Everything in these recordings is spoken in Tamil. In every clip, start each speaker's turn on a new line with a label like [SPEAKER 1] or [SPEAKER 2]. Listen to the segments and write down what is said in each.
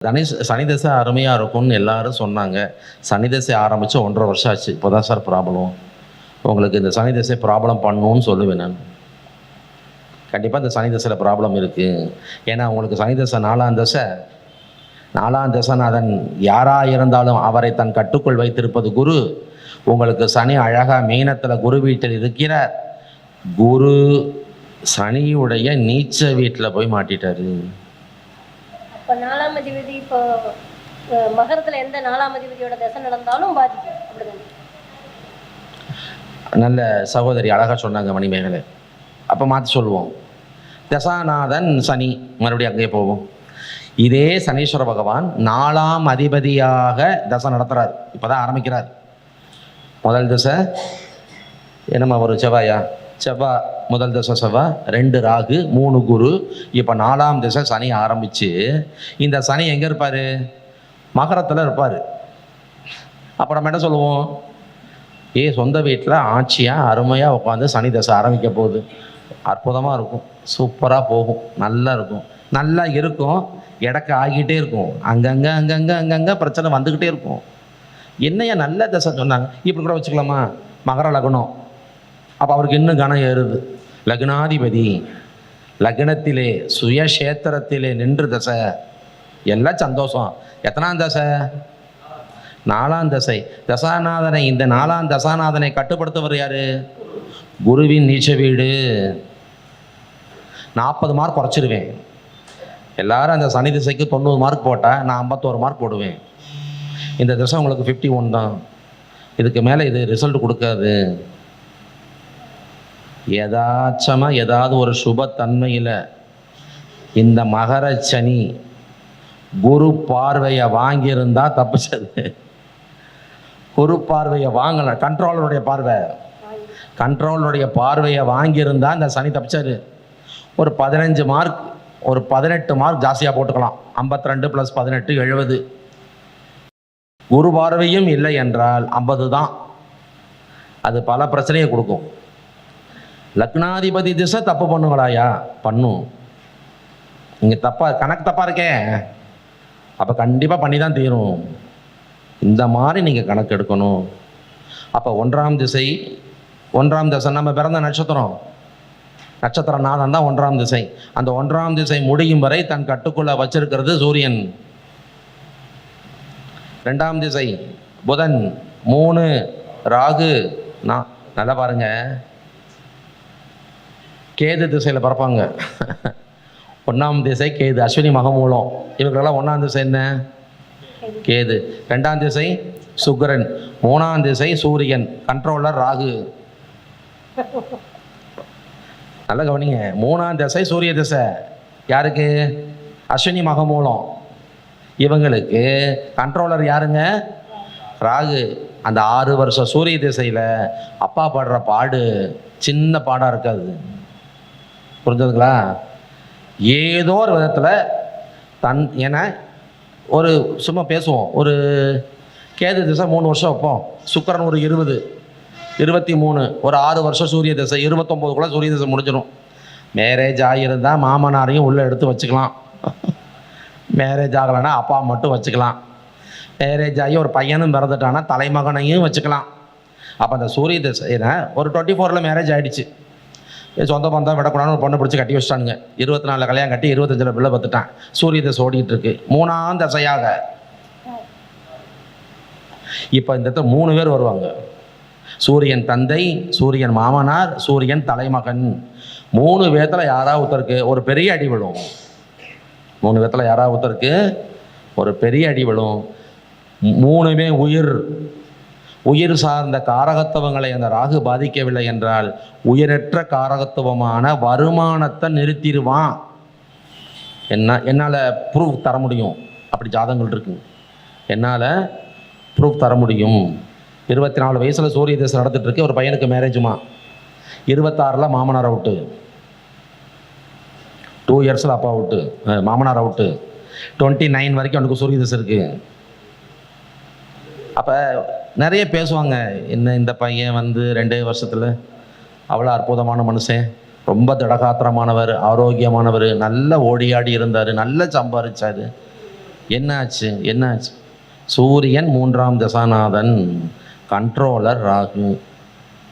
[SPEAKER 1] சனி தசை அருமையாக இருக்கும்னு எல்லாரும் சொன்னாங்க. சனி தசை ஆரம்பித்து 1.5 வருஷம் ஆச்சு. இப்போ தான் சார் ப்ராப்ளம். உங்களுக்கு இந்த சனி தசை ப்ராப்ளம் பண்ணணும்னு சொல்லுவேன் நான். கண்டிப்பாக இந்த சனி தசையில் ப்ராப்ளம் இருக்குது. ஏன்னா உங்களுக்கு சனி தசை 4ஆம் தசை. 4ஆம் தசைநாதன் யாராக இருந்தாலும் அவரை தன் கட்டுக்குள் வைத்திருப்பது குரு. உங்களுக்கு சனி அழகாக மீனத்தில் குரு வீட்டில் இருக்கிறார். குரு சனியுடைய நீச்ச வீட்டில் போய் மாட்டிட்டாரு.
[SPEAKER 2] இப்போ 4ஆம் அதிபதி இப்போ மகரத்தில் எந்த 4ஆம் அதிபதியோட தசை நடந்தாலும் பாதிக்கும், அப்படிதானே?
[SPEAKER 1] நல்ல சகோதரி அழகாக சொன்னாங்க மணிமேகலை. அப்போ மாற்றி சொல்லுவோம். தசாநாதன் சனி, மறுபடியும் அங்கேயே போவோம். இதே சனீஸ்வர பகவான் 4ஆம் அதிபதியாக தசை நடத்துகிறார். இப்போ தான் ஆரம்பிக்கிறார். முதல் தசை என்னம்மா ஒரு செவ்வாயா? செவ்வாய் முதல் தசை செவ்வாய், 2 ராகு, 3 குரு. இப்போ 4ஆம் தசை சனி ஆரம்பித்து, இந்த சனி எங்கே இருப்பார்? மகரத்தில் இருப்பார். அப்போ நம்ம என்ன சொல்லுவோம்? சொந்த வீட்டில் ஆட்சியாக அருமையாக உட்காந்து சனி தசை ஆரம்பிக்க போகுது. அற்புதமாக இருக்கும், சூப்பராக போகும், நல்லா இருக்கும். நல்லா இருக்கும், இடக்க ஆகிக்கிட்டே இருக்கும். அங்கங்கே பிரச்சனை வந்துக்கிட்டே இருக்கும். என்னையா நல்ல தசை சொன்னாங்க, இப்படி கூட வச்சுக்கலாமா? மகர லக்னம். அப்போ அவருக்கு இன்னும் கனம் ஏறுது. லக்னாதிபதி லக்னத்திலே சுயக்ஷேத்திரத்திலே நின்று தசை, எல்லாம் சந்தோஷம். எத்தனாம் தசை? 4ஆம் தசை. தசாநாதனை, இந்த 4ஆம் தசாநாதனை கட்டுப்படுத்தவர் யாரு? குருவின் நீச்ச வீடு. 40 மார்க் குறைச்சிருவேன். எல்லாரும் அந்த சனி திசைக்கு 90 மார்க் போட்டால் நான் 51 மார்க் போடுவேன். இந்த திசை உங்களுக்கு 51 தான். இதுக்கு மேலே இது ரிசல்ட் கொடுக்காது. யதாச்சமாக ஏதாவது ஒரு சுபத்தன்மையில் இந்த மகர சனி குரு பார்வையை வாங்கியிருந்தா தப்பிச்சது. குரு பார்வையை வாங்கல, கண்ட்ரோலருடைய பார்வையை வாங்கியிருந்தா இந்த சனி தப்பிச்சாரு. ஒரு 15 மார்க், ஒரு 18 மார்க் ஜாஸ்தியாக போட்டுக்கலாம். 52 + 18 70. குரு பார்வையும் இல்லை என்றால் 50 தான். அது பல பிரச்சனையை கொடுக்கும். லக்னாதிபதி திசை தப்பு பண்ணுங்களாயா? பண்ணும். நீங்கள் கணக்கு தப்பாக இருக்கேன், அப்போ கண்டிப்பாக பண்ணி தான் தீரும். இந்த மாதிரி நீங்கள் கணக்கு எடுக்கணும். அப்போ 1ஆம் திசை, 1ஆம் திசை நம்ம பிறந்த நட்சத்திர நாதம் தான் 1ஆம் திசை. அந்த 1ஆம் திசை முடியும் வரை தன் கட்டுக்குள்ள வச்சிருக்கிறது சூரியன். 2ஆம் திசை புதன், 3 ராகு. நல்லா பாருங்க, கேது திசையில் பறப்பாங்க. 1ஆம் திசை கேது, அஸ்வினி மகமூலம். இவங்களெல்லாம் 1ஆம் திசை என்ன? கேது. 2ஆம் திசை சுக்கிரன், 3ஆம் திசை சூரியன், கண்ட்ரோலர் ராகு. நல்லா கவனிங்க, 3ஆம் திசை சூரிய திசை. யாருக்கு? அஸ்வினி மகமூலம். இவங்களுக்கு கண்ட்ரோலர் யாருங்க? ராகு. அந்த 6 வருஷம் சூரிய திசையில் அப்பா படுற பாடு சின்ன பாடாக இருக்காது. புரிஞ்சதுங்களா? ஏதோ ஒரு விதத்தில் ஏன்னா ஒரு சும்மா பேசுவோம், ஒரு கேது திசை 3 வருஷம் வைப்போம். சுக்கிரன் ஒரு 20, 23, ஒரு 6 வருஷம் சூரிய திசை, 29 சூரிய திசை முடிஞ்சிடும். மேரேஜ் ஆகியிருந்தால் மாமனாரையும் உள்ளே எடுத்து வச்சுக்கலாம். மேரேஜ் ஆகலைன்னா அப்பா மட்டும் வச்சுக்கலாம். மேரேஜ் ஆகி ஒரு பையனும் பிறந்துட்டானா தலைமகனையும் வச்சுக்கலாம். அப்போ அந்த சூரிய திசை ஒரு 24 மேரேஜ் ஆகிடுச்சு. சொந்த பந்தம் விடக்கூடாதுன்னு ஒரு பொண்ணை பிடிச்சி கட்டி வச்சிட்டானுங்க. 24 கல்யாணம் கட்டி 25 பிள்ளை பார்த்துட்டான். சூரிய திசை ஓடிட்டு இருக்கு 3ஆம் திசையாக. இப்போ இந்த 3 பேர் வருவாங்க. சூரியன் தந்தை, சூரியன் மாமனார், சூரியன் தலைமகன். 3 பேர்த்தில் யாராவது ஒருத்தருக்கு ஒரு பெரிய அடி விழும். 3 பேர்த்தில் யாராவது ஒருத்தருக்கு ஒரு பெரிய அடி விழும். 3மே உயிர் சார்ந்த காரகத்துவங்களை அந்த ராகு பாதிக்கவில்லை என்றால் உயிரற்ற காரகத்துவமான வருமானத்தை நிறுத்திடுவான். என்னால் ப்ரூஃப் தர முடியும். அப்படி ஜாதகங்கள் இருக்கு, என்னால் ப்ரூஃப் தர முடியும். 24 வயசில் சூரிய திசை நடந்துட்டு இருக்கு. ஒரு பையனுக்கு மேரேஜுமா, 26 மாமனார் அவுட்டு, 2 இயர்ஸில் அப்பா அவுட்டு, மாமனார் அவுட்டு, 29 வரைக்கும் அவனுக்கு சூரிய திசை இருக்கு. அப்போ நிறைய பேசுவாங்க, என்ன இந்த பையன் 2 வருஷத்தில் அவ்வளோ அற்புதமான மனுஷன், ரொம்ப திடகாத்திரமானவர், ஆரோக்கியமானவர், நல்ல ஓடியாடி இருந்தார், நல்ல சம்பாதிச்சார். என்னாச்சு? சூரியன் 3ஆம் தசாநாதன், கண்ட்ரோலர் ராகு.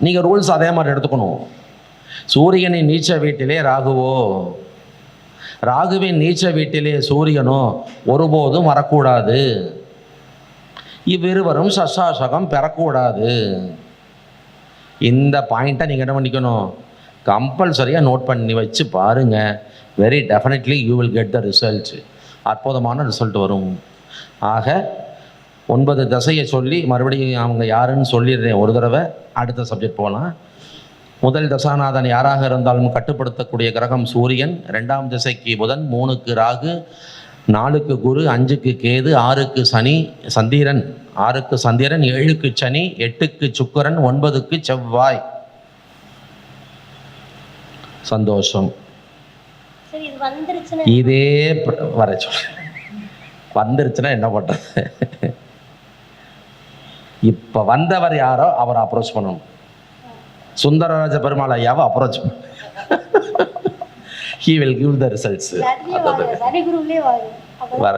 [SPEAKER 1] நீங்கள் ரூல்ஸ் அதே மாதிரி எடுத்துக்கணும். சூரியனின் நீச்ச வீட்டிலே ராகுவோ, ராகுவின் நீச்ச வீட்டிலே சூரியனோ ஒருபோதும் வரக்கூடாது. இவ்விருவரும் சசாசகம் பெறக்கூடாது. இந்த பாயிண்ட்டை நீங்கள் என்ன பண்ணிக்கணும், கம்பல்சரியாக நோட் பண்ணி வச்சு பாருங்கள். Very definitely you will get the result. அற்புதமான ரிசல்ட் வரும். ஆக 9 தசையை சொல்லி மறுபடியும் அவங்க யாருன்னு சொல்லிடுறேன் ஒரு தடவை. அடுத்த சப்ஜெக்ட் போகலாம். முதல் தசாநாதன் யாராக இருந்தாலும் கட்டுப்படுத்தக்கூடிய கிரகம் சூரியன். 2ஆம் திசைக்கு புதன், 3க்கு ராகு, 4க்கு குரு, 5க்கு கேது, 6க்கு சந்திரன், 7க்கு சனி, 8க்கு சுக்கிரன், 9க்கு செவ்வாய். சந்தோஷம். இதே வர சொல்ல வந்துருச்சுன்னா என்ன பண்றது? இப்ப வந்தவர் யாரோ அவரை அப்ரோச் பண்ணணும். சுந்தரராஜ பெருமாள் ஐயாவை அப்ரோச் பண்ண. He will give the results. வர